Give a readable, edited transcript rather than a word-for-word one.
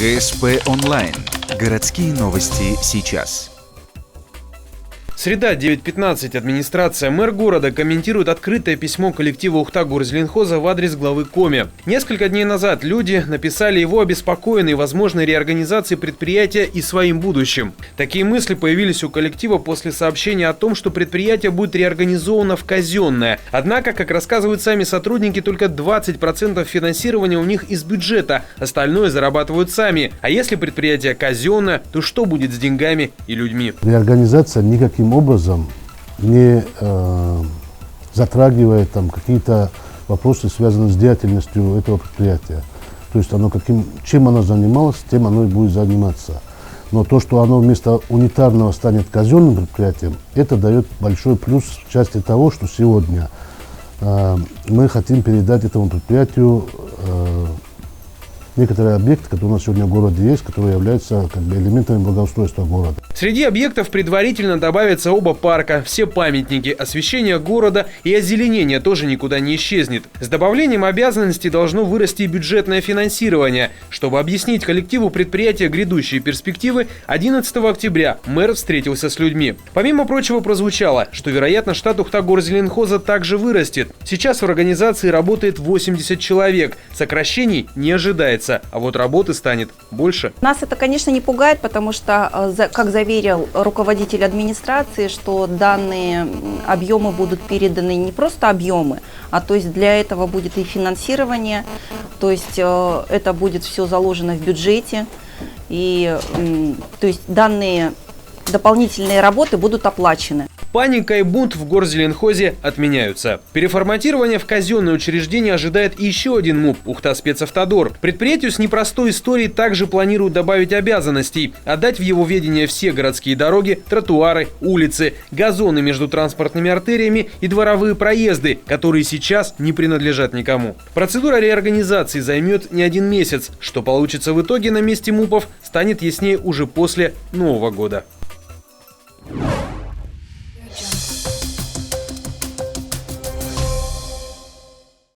ГСП онлайн. Городские новости сейчас. Среда, 9:15. Администрация. Мэр города комментирует открытое письмо коллектива Ухта-Горзеленхоза в адрес главы Коми. Несколько дней назад люди написали его обеспокоенные возможной реорганизацией предприятия и своим будущим. Такие мысли появились у коллектива после сообщения о том, что предприятие будет реорганизовано в казенное. Однако, как рассказывают сами сотрудники, только 20% финансирования у них из бюджета, остальное зарабатывают сами. А если предприятие казенное, то что будет с деньгами и людьми? Реорганизация никаким образом не затрагивает какие-то вопросы, связанные с деятельностью этого предприятия. То есть чем оно занималось, тем оно и будет заниматься. Но то, что оно вместо унитарного станет казенным предприятием, это дает большой плюс в части того, что сегодня мы хотим передать этому предприятию некоторые объекты, которые у нас сегодня в городе есть, которые являются элементами благоустройства города. Среди объектов предварительно добавятся оба парка, все памятники, освещение города и озеленение тоже никуда не исчезнет. С добавлением обязанностей должно вырасти и бюджетное финансирование. Чтобы объяснить коллективу предприятия грядущие перспективы, 11 октября мэр встретился с людьми. Помимо прочего прозвучало, что, вероятно, штат Ухта-Горзеленхоза также вырастет. Сейчас в организации работает 80 человек. Сокращений не ожидается. А вот работы станет больше. Нас это, конечно, не пугает, потому что, как заверил руководитель администрации, что данные объемы будут переданы не просто объемы, а то есть для этого будет и финансирование, то есть это будет все заложено в бюджете, и то есть данные дополнительные работы будут оплачены. Паника и бунт в Горзеленхозе отменяются. Переформатирование в казенное учреждение ожидает еще один МУП – Ухта-Спецавтодор. Предприятию с непростой историей также планируют добавить обязанностей – отдать в его ведение все городские дороги, тротуары, улицы, газоны между транспортными артериями и дворовые проезды, которые сейчас не принадлежат никому. Процедура реорганизации займет не один месяц. Что получится в итоге на месте МУПов, станет яснее уже после Нового года.